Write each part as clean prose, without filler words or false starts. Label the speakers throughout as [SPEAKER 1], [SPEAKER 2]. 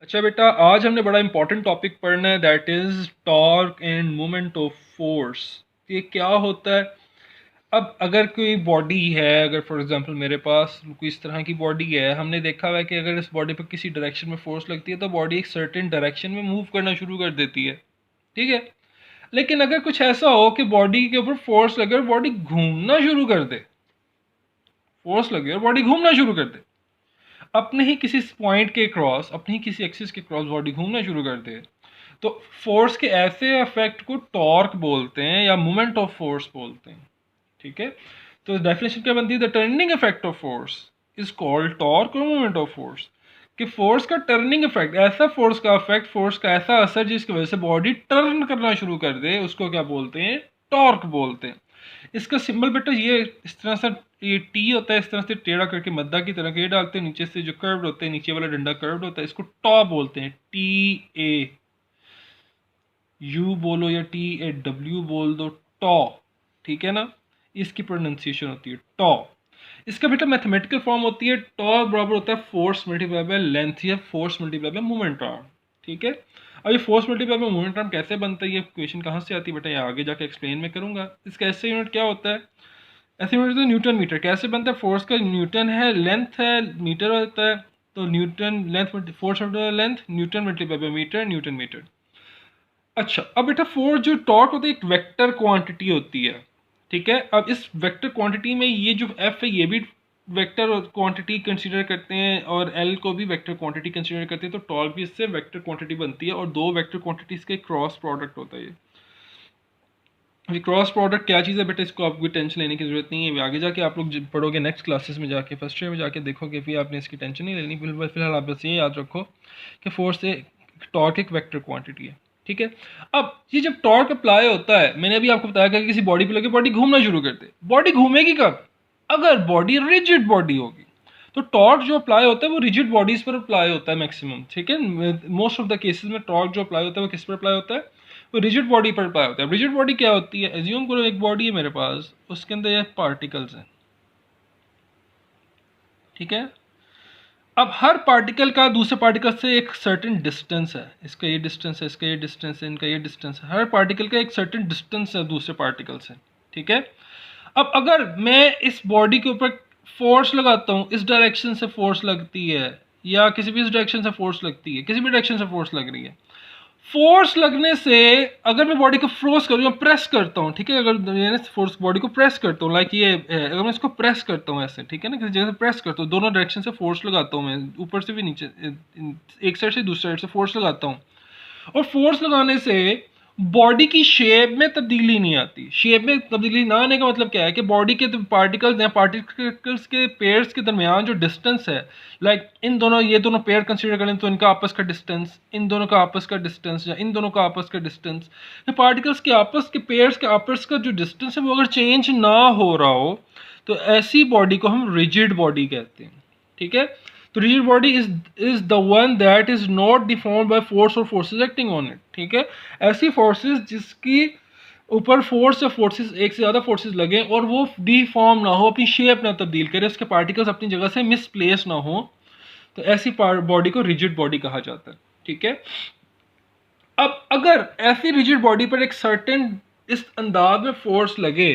[SPEAKER 1] अच्छा बेटा, आज हमने बड़ा इंपॉर्टेंट टॉपिक पढ़ना है, that is torque end moment of force. ये क्या होता है? अब अगर कोई बॉडी है, अगर फॉर एग्जांपल मेरे पास कोई इस तरह की बॉडी है, हमने देखा हुआ है कि अगर इस बॉडी पर किसी डायरेक्शन में फोर्स लगती है तो बॉडी एक सर्टेन डायरेक्शन में मूव करना शुरू कर देती है। ठीक है। लेकिन अगर कुछ ऐसा हो कि बॉडी के ऊपर फोर्स लगे और बॉडी घूमना शुरू कर दे, फोर्स लगे और बॉडी घूमना शुरू कर दे, अपने ही किसी पॉइंट के क्रॉस, अपनी ही किसी एक्सिस के क्रॉस बॉडी घूमना शुरू कर दे, तो फोर्स के ऐसे इफेक्ट को टॉर्क बोलते हैं या मोमेंट ऑफ फोर्स बोलते हैं। ठीक है। तो डेफिनेशन क्या बनती है? The turning effect of force is called torque और मोमेंट ऑफ फोर्स। कि फोर्स का टर्निंग इफेक्ट, ऐसा फोर्स का इफेक्ट, फोर्स का ऐसा असर जिसकी वजह से बॉडी टर्न करना शुरू कर दे, उसको क्या बोलते हैं? टॉर्क बोलते हैं। इसका सिंबल बेटा ये इस तरह से, ये टी होता है, इस तरह से टेढ़ा करके मद्दा की तरह के डालते हैं, नीचे से जो कर्व्ड होते हैं, नीचे वाला डंडा कर्व्ड होता है, इसको टॉ बोलते हैं। टी ए यू बोलो या टी ए डब्ल्यू बोल दो, टॉ। ठीक है ना? इसकी प्रोनाउंसिएशन होती है टॉ। इसका बेटा मैथमेटिकल फॉर्म होती है टॉ बराबर होता है फोर्स मल्टीप्लाई बाय लेंथ या force multiply by moment arm. ठीक है। अब ये force multiply by moment arm कैसे बनता है, ये क्वेश्चन कहाँ से आती है बेटा, ये आगे जाके एक्सप्लेन में करूंगा। इसका ऐसे यूनिट क्या होता है? ऐसे यूनिट तो न्यूटन मीटर। कैसे बनता है? फोर्स का न्यूटन है, लेंथ है, मीटर होता है, तो newton length, force multiply length, newton multiply by metre, newton metre. अच्छा, अब बेटा फोर्स जो टॉर्क होता है एक वेक्टर क्वांटिटी होती है। ठीक है। अब इस वेक्टर क्वांटिटी में ये जो एफ है ये भी वेक्टर क्वांटिटी कंसीडर करते हैं और एल को भी वेक्टर क्वांटिटी कंसीडर करते हैं, तो टॉर्क भी इससे वेक्टर क्वांटिटी बनती है और दो वेक्टर क्वांटिटीज के क्रॉस प्रोडक्ट होता है ये क्रॉस प्रोडक्ट क्या चीज़ है बेटा, इसको आपको टेंशन लेने की जरूरत नहीं है। आगे जाके आप लोग पढ़ोगे नेक्स्ट क्लासेस में जाके, फर्स्ट ईयर में जाके देखोगे, फिर आपने इसकी टेंशन नहीं लेनी। फिलहाल आप बस ये याद रखो कि फोर्स से टॉर्क एक वेक्टर क्वांटिटी है। ठीक है। अब ये जब टॉर्क अप्लाई होता है, मैंने अभी आपको बताया कि किसी बॉडी पे लगे बॉडी घूमना शुरू कर दे, बॉडी घूमेगी कब? अगर बॉडी रिजिड बॉडी होगी। तो टॉर्क जो अप्लाई होता है वो रिजिड बॉडीज पर अप्लाई होता है मैक्सिमम। ठीक है। मोस्ट ऑफ द केसेस में टॉर्क जो अप्लाई होता है वो किस पर अप्लाई होता है? वो रिजिड बॉडी पर अप्लाई होता है। रिजिड बॉडी क्या होती है? एज्यूम करो एक बॉडी है मेरे पास, उसके अंदर ये पार्टिकल्स हैं। ठीक है। अब हर पार्टिकल का दूसरे पार्टिकल से एक सर्टेन डिस्टेंस है, इसका ये डिस्टेंस है, इसका ये डिस्टेंस है, इनका ये डिस्टेंस है, हर पार्टिकल का एक सर्टेन डिस्टेंस है दूसरे पार्टिकल से। ठीक है। अब अगर मैं इस बॉडी के ऊपर फोर्स लगाता हूँ, इस डायरेक्शन से फोर्स लगती है या किसी भी इस डायरेक्शन से फोर्स लगती है, किसी भी डायरेक्शन से फोर्स लग रही है, फोर्स लगने से अगर मैं बॉडी को फोर्स करूँ या प्रेस करता हूँ, ठीक है, अगर मैंने फोर्स बॉडी को प्रेस करता हूँ, लाइक ये है, अगर मैं इसको प्रेस करता हूँ ऐसे, ठीक है ना, किसी जगह से प्रेस करता हूँ, दोनों डायरेक्शन से फोर्स लगाता हूँ, मैं ऊपर से भी नीचे, एक साइड से दूसरी साइड से फोर्स लगाता हूँ, और फोर्स लगाने से बॉडी की शेप में तब्दीली नहीं आती। शेप में तब्दीली ना आने का मतलब क्या है कि बॉडी के पार्टिकल्स हैं, पार्टिकल्स के पेयर्स के दरमियान जो डिस्टेंस है, लाइक इन दोनों, ये दोनों पेयर कंसीडर करें तो इनका आपस का डिस्टेंस, इन दोनों का आपस का डिस्टेंस, या इन दोनों का आपस का डिस्टेंस, ये पार्टिकल्स के आपस के पेयर्स के आपस का जो डिस्टेंस है वो अगर चेंज ना हो रहा हो तो ऐसी बॉडी को हम रिजिड बॉडी कहते हैं। ठीक है। तो rigid body is the one that is not deformed by force और फोर्सेस एक्टिंग ऑन इट। ठीक है। ऐसी फोर्सेस जिसकी ऊपर फोर्स या फोर्सेस, एक से ज़्यादा फोर्सेस लगे और वो डिफॉर्म ना हो, अपनी शेप ना तब्दील करे, उसके पार्टिकल्स अपनी जगह से मिसप्लेस ना हो, तो ऐसी बॉडी को रिजिड बॉडी कहा जाता है। ठीक है। अब अगर ऐसी रिजिड बॉडी पर एक सर्टेन इस अंदाज में फोर्स लगे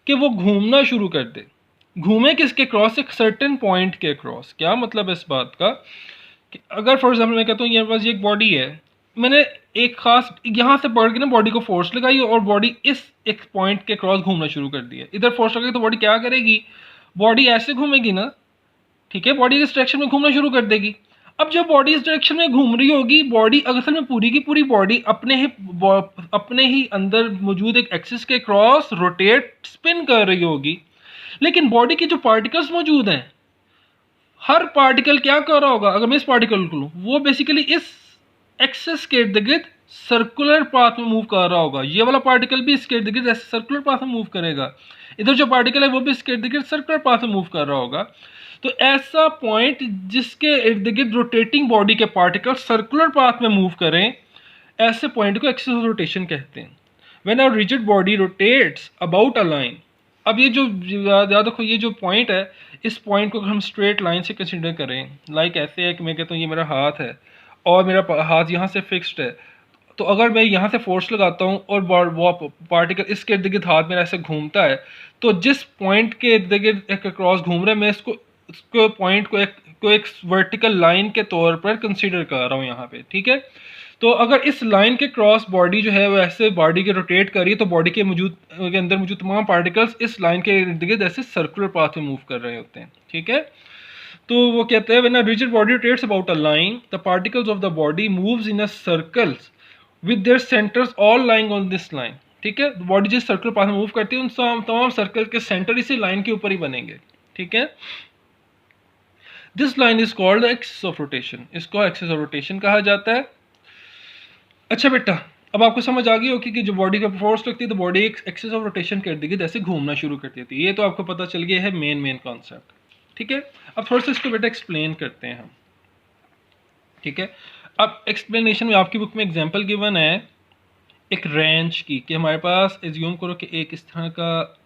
[SPEAKER 1] कि वो घूमना शुरू कर दे, घूमे किसके क्रॉस? एक सर्टेन पॉइंट के क्रॉस। क्या मतलब है इस बात का कि अगर फॉर एग्जाम्पल मैं कहता हूँ मेरे पास ये एक बॉडी है, मैंने एक खास यहाँ से पकड़ के ना बॉडी को फोर्स लगाई और बॉडी इस एक पॉइंट के क्रॉस घूमना शुरू कर दिया, इधर फोर्स लगाई तो बॉडी क्या करेगी? बॉडी ऐसे घूमेगी ना। ठीक है। बॉडी इस डायरेक्शन में घूमना शुरू कर देगी। अब जब बॉडी इस डायरेक्शन में घूम रही होगी, बॉडी असल में पूरी की पूरी बॉडी अपने ही अंदर मौजूद एक एक्सिस के क्रॉस रोटेट स्पिन कर रही होगी, लेकिन बॉडी के जो पार्टिकल्स मौजूद हैं, हर पार्टिकल क्या कर रहा होगा? अगर मैं इस पार्टिकल को लूँ, वो बेसिकली इस एक्सिस के इर्द गिर्द सर्कुलर पाथ में मूव कर रहा होगा। ये वाला पार्टिकल भी इसके इर्द गिर्द ऐसे सर्कुलर पाथ में मूव करेगा, इधर जो पार्टिकल है वो भी इसके इर्द गिर्द सर्कुलर पाथ में मूव कर रहा होगा। तो ऐसा पॉइंट जिसके इर्द गिर्द रोटेटिंग बॉडी के पार्टिकल सर्कुलर पाथ में मूव करें, ऐसे पॉइंट को एक्सिस ऑफ रोटेशन कहते हैं। When a rigid body rotates about a line, अब ये जो याद रखो, ये जो पॉइंट है, इस पॉइंट को हम स्ट्रेट लाइन से कंसिडर करें, लाइक ऐसे है कि मैं कहता हूँ ये मेरा हाथ है और मेरा हाथ यहाँ से फिक्स्ड है, तो अगर मैं यहाँ से फोर्स लगाता हूँ और वो पार्टिकल इसके इर्द गिर्द हाथ मेरा ऐसे घूमता है, तो जिस पॉइंट के इर्द गिर्द एक क्रॉस घूम रहा है, मैं इसको पॉइंट को एक वर्टिकल लाइन के तौर पर कंसीडर कर रहा हूँ यहाँ पे, ठीक है। तो अगर इस लाइन के क्रॉस बॉडी जो है वो ऐसे बॉडी के रोटेट कर रही है, तो बॉडी के अंदर मौजूद तमाम पार्टिकल्स इस लाइन के इर्द गिर्द ऐसे सर्कुलर पाथ में मूव कर रहे होते हैं, ठीक है। तो वो कहते हैं when a rigid body rotates about a line, the particles of the body moves in a circles with their centres all lying on this line, ठीक है। बॉडी जिस सर्कुलर पाथ में मूव करती है उन तमाम सर्कल के सेंटर इसी लाइन के ऊपर ही बनेंगे, ठीक है। This line is called the axis of rotation, इसको एक्सिस ऑफ रोटेशन कहा जाता है। अच्छा बेटा, अब आपको समझ आ गई होगी कि जो बॉडी का फोर्स लगती है तो बॉडी एक एक्सिस ऑफ रोटेशन कर देगी, जैसे घूमना शुरू कर देती है। ये तो आपको पता चल गया है मेन कॉन्सेप्ट, ठीक है। अब थोड़ा सा इसको बेटा एक्सप्लेन करते हैं हम, ठीक है। अब एक्सप्लेनेशन में आपकी बुक में एग्जांपल गिवन है एक रेंच की, कि हमारे पास एज्यूम करो कि एक इस तरह का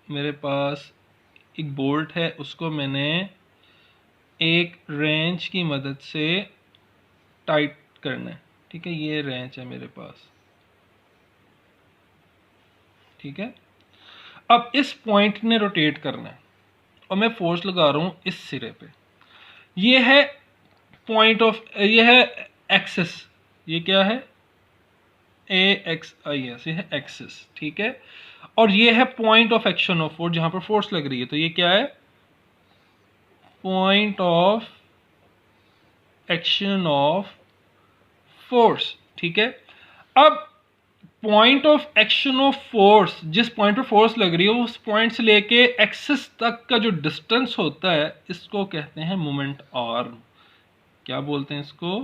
[SPEAKER 1] मेरे पास एक बोल्ट है, उसको मैंने एक रेंच की मदद से टाइट करना है, ठीक है। ये रेंच है मेरे पास, ठीक है। अब इस पॉइंट ने रोटेट करना है और मैं फोर्स लगा रहा हूं इस सिरे पे। ये है पॉइंट ऑफ, ये है एक्सिस, ये क्या है AXIS, ये है एक्सिस, ठीक है। और ये है point of action of force, जहां पर फोर्स लग रही है, तो ये क्या है point of action of force, ठीक है। अब point of action of force, जिस पॉइंट पर फोर्स लग रही है उस पॉइंट से लेके एक्सिस तक का जो डिस्टेंस होता है इसको कहते हैं मोमेंट आर्म। क्या बोलते हैं इसको?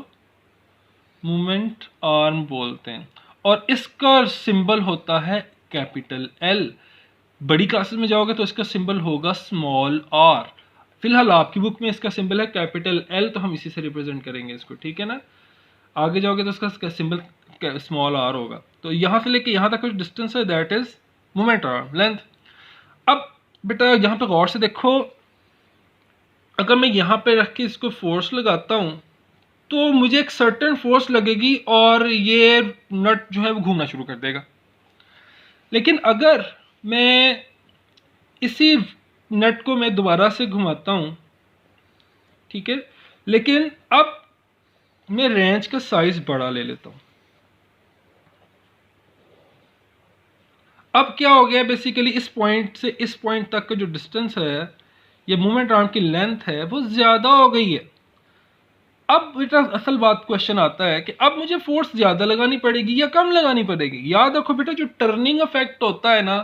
[SPEAKER 1] मोमेंट आर्म बोलते हैं। और इसका सिंबल होता है कैपिटल एल। बड़ी क्लासेस में जाओगे तो इसका सिंबल होगा स्मॉल आर। फिलहाल आपकी बुक में इसका सिंबल है कैपिटल एल, तो हम इसी से रिप्रेजेंट करेंगे इसको, ठीक है ना। आगे जाओगे तो इसका सिंबल स्मॉल आर होगा। तो यहाँ से लेके यहाँ तक कुछ डिस्टेंस है, that is moment arm length. अब बेटा यहाँ पे गौर से देखो, अगर मैं यहाँ पे रख के इसको फोर्स लगाता हूँ तो मुझे एक सर्टेन फोर्स लगेगी और ये नट जो है वो घूमना शुरू कर देगा। लेकिन अगर मैं इसी नट को मैं दोबारा से घुमाता हूँ, ठीक है, लेकिन अब मैं रेंज का साइज बड़ा ले लेता हूँ। अब क्या हो गया, बेसिकली इस पॉइंट से इस पॉइंट तक का जो डिस्टेंस है, ये मूवमेंट आर्म की लेंथ है, वो ज़्यादा हो गई है। अब बेटा असल बात क्वेश्चन आता है कि अब मुझे फोर्स ज़्यादा लगानी पड़ेगी या कम लगानी पड़ेगी। याद रखो बेटा, जो टर्निंग इफेक्ट होता है ना,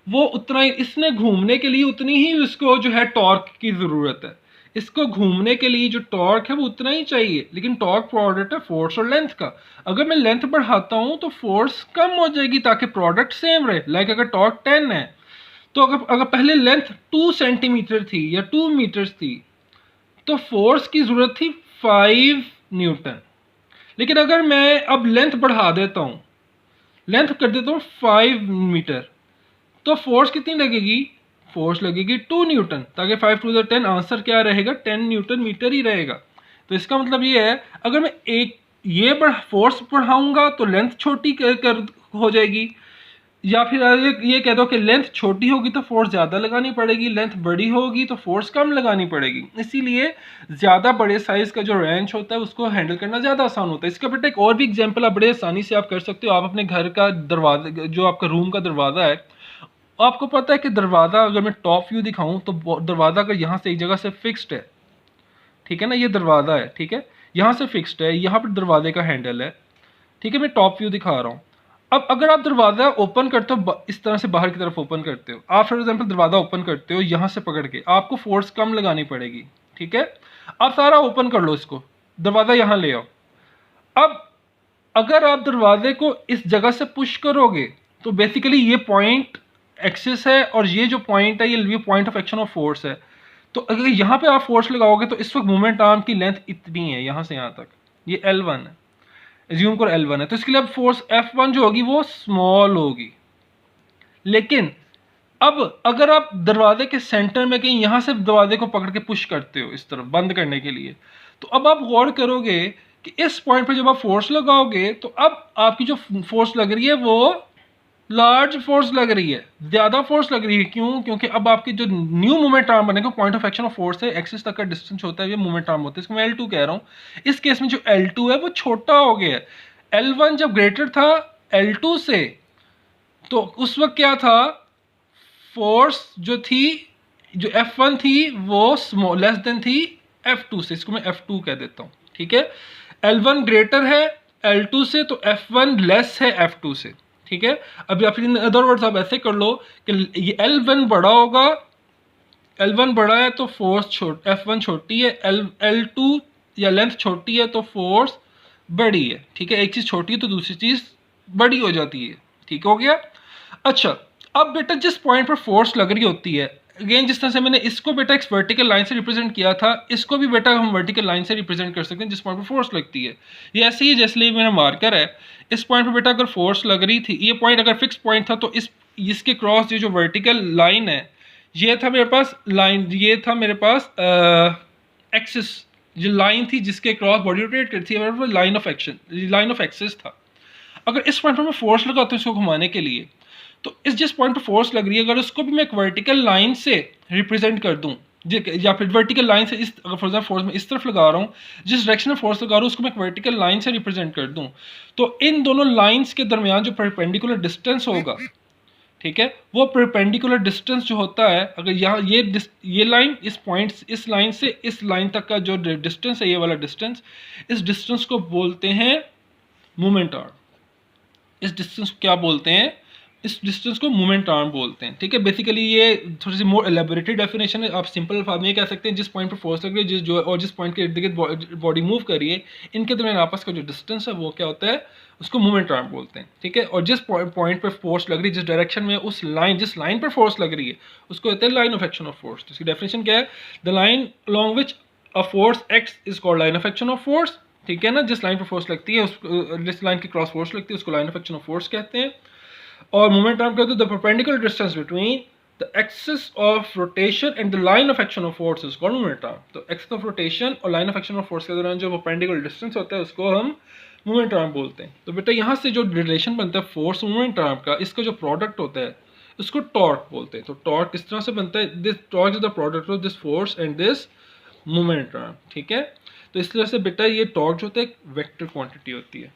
[SPEAKER 1] वो उतना ही, इसने घूमने के लिए उतनी ही इसको जो है टॉर्क की ज़रूरत है। इसको घूमने के लिए जो टॉर्क है वो उतना ही चाहिए, लेकिन टॉर्क प्रोडक्ट है फोर्स और लेंथ का। अगर मैं लेंथ बढ़ाता हूँ तो फोर्स कम हो जाएगी ताकि प्रोडक्ट सेम रहे। लाइक अगर टॉर्क 10 है तो अगर पहले लेंथ 2 सेंटीमीटर थी या 2 मीटर्स थी तो फोर्स की ज़रूरत थी 5 न्यूटन। लेकिन अगर मैं अब लेंथ बढ़ा देता हूँ, लेंथ कर देता हूँ 5 मीटर, तो फोर्स कितनी लगेगी? फोर्स लगेगी 2 न्यूटन, ताकि 5 टू द 10 आंसर क्या रहेगा? 10 न्यूटन मीटर ही रहेगा। तो इसका मतलब ये है, अगर मैं ये फोर्स बढ़ाऊंगा तो लेंथ छोटी हो जाएगी, या फिर ये कह दो कि लेंथ छोटी होगी तो फोर्स ज़्यादा लगानी पड़ेगी, लेंथ बड़ी होगी तो फोर्स कम लगानी पड़ेगी। इसीलिए ज़्यादा बड़े साइज़ का जो रेंच होता है उसको हैंडल करना ज़्यादा आसान होता है। इसका बेटा एक और भी एग्जांपल आप बड़े आसानी से आप कर सकते हो। आप अपने घर का दरवाजा, जो आपका रूम का दरवाज़ा है, आपको पता है कि दरवाज़ा, अगर मैं टॉप व्यू दिखाऊं तो दरवाज़ा अगर यहाँ से एक जगह से फिक्स्ड है, ठीक है ना, ये दरवाज़ा है, ठीक है, यहाँ से फिक्स्ड है, यहाँ पर दरवाजे का हैंडल है, ठीक है, मैं टॉप व्यू दिखा रहा हूँ। अब अगर आप दरवाज़ा ओपन करते हो, इस तरह से बाहर की तरफ ओपन करते हो, आप फॉर एग्जांपल दरवाज़ा ओपन करते हो यहाँ से पकड़ के, आपको फोर्स कम लगानी पड़ेगी, ठीक है। आप सारा ओपन कर लो, इसको दरवाज़ा यहाँ ले आओ। अब अगर आप दरवाजे को इस जगह से पुश करोगे तो बेसिकली ये पॉइंट एक्सिस है और ये जो पॉइंट है ये point of action of force है। तो अगर यहाँ पे आप फोर्स लगाओगे तो इस वक्त मूवमेंट आर्म की लेंथ इतनी है, यहाँ से यहाँ तक, ये L1 है, एज्यूम करो L1 है, तो इसके लिए अब फोर्स F1 जो होगी वो स्मॉल होगी। लेकिन अब अगर आप दरवाजे के सेंटर में कहीं यहाँ से दरवाजे को पकड़ के पुश करते हो इस तरफ बंद करने के लिए, तो अब आप गौर करोगे कि इस पॉइंट पे जब आप फोर्स लगाओगे तो अब आपकी जो फोर्स लग रही है वो लार्ज फोर्स लग रही है, ज़्यादा फोर्स लग रही है। क्यों? क्योंकि अब आपकी जो न्यू मोमेंट आर्म बनेगा, point of action of force है, एक्सिस तक का डिस्टेंस होता है, ये मोमेंट आर्म होता है। इसको मैं L2 कह रहा हूँ। इस केस में जो L2 है वो छोटा हो गया है। L1 जब ग्रेटर था L2 से, तो उस वक्त क्या था, फोर्स जो थी, जो F1 थी वो लेस देन थी F2 से। इसको मैं F2 कह देता हूँ, ठीक है। L1 ग्रेटर है L2 से, तो F1 लेस है F2 से, ठीक है। अब या फिर इन अदर वर्ड्स आप ऐसे कर लो कि ये L1 बड़ा होगा, L1 बड़ा है तो फोर्स F1 छोटी है, L2 या लेंथ छोटी है तो फोर्स बड़ी है, ठीक है। एक चीज़ छोटी है तो दूसरी चीज़ बड़ी हो जाती है, ठीक हो गया। अच्छा, अब बेटा जिस पॉइंट पर फोर्स लग रही होती है, अगेन जिस तरह से मैंने इसको बेटा एक वर्टिकल लाइन से रिप्रेजेंट किया था, इसको भी बेटा हम वर्टिकल लाइन से रिप्रेजेंट कर सकते हैं जिस पॉइंट पर फोर्स लगती है। ये ऐसे ही जैसे लिए मेरा मार्कर है, इस पॉइंट पर बेटा अगर फोर्स लग रही थी, ये पॉइंट अगर फिक्स पॉइंट था, तो इसके क्रॉस ये जो वर्टिकल लाइन है, ये था मेरे पास लाइन, ये था मेरे पास एक्सिस, जो लाइन थी जिसके क्रॉस बॉडी रोटेट करती है, मेरे पास line of action, line of axis था। अगर इस पॉइंट पर मैं फोर्स लगाता हूँ इसको घुमाने के लिए, तो इस जिस पॉइंट पर फोर्स लग रही है, अगर उसको भी मैं एक वर्टिकल लाइन से रिप्रेजेंट कर दूं, या फिर वर्टिकल लाइन से, इस अगर फॉर एग्जाम्पल फोर्स में इस तरफ लगा रहा हूँ, जिस डायरेक्शन में फोर्स लगा रहा हूँ उसको मैं एक वर्टिकल लाइन से रिप्रेजेंट कर दूं, तो इन दोनों लाइंस के दरमियान जो परपेंडिकुलर डिस्टेंस होगा, ठीक है, वो परपेंडिकुलर डिस्टेंस जो होता है, अगर यहाँ ये लाइन इस पॉइंट, इस लाइन से इस लाइन तक का जो डिस्टेंस है, ये वाला डिस्टेंस, इस डिस्टेंस को बोलते हैं मोमेंट आर्म। इस डिस्टेंस को क्या बोलते हैं? इस डिस्टेंस को मोमेंट आर्म बोलते हैं, ठीक है। बेसिकली ये थोड़ी सी मोर एलेबोरेटेड डेफिनेशन है। आप सिंपल अल्फाज में ये कह सकते हैं जिस पॉइंट पर फोर्स लग रही है, और जिस पॉइंट के इर्द गिर्द बॉडी मूव कर रही है, इनके दरमियान आपस का जो डिस्टेंस है वो क्या होता है, उसको मोमेंट आर्म बोलते हैं, ठीक है। और जिस पॉइंट पर फोर्स लग रही है, जिस डायरेक्शन में उस लाइन, जिस लाइन पर फोर्स लग रही है, उसको कहते हैं line of action of force. इसकी डेफिनेशन क्या है? The line along which a force x is called line of action of force, ठीक है ना। जिस लाइन पर फोर्स लगती है, जिस लाइन की क्रॉस फोर्स लगती है, उसको line of action of force कहते हैं। और मोमेंट आर्म कहते हैं the perpendicular distance between the axis of rotation and the line of action of force is called moment arm. तो एक्सिस ऑफ रोटेशन और line of action of force के दौरान जो परपेंडिकुलर डिस्टेंस होता है उसको हम मोमेंट आर्म बोलते हैं। तो बेटा यहाँ से जो रिलेशन बनता है फोर्स मोमेंट आर्म का, इसका जो प्रोडक्ट होता है उसको टॉर्क बोलते हैं। तो टॉर्क किस तरह से बनता है? This torque is the product of this force and this moment arm, ठीक है। तो इस तरह से बेटा ये टॉर्क जो होता है एक वेक्टर क्वांटिटी होती है।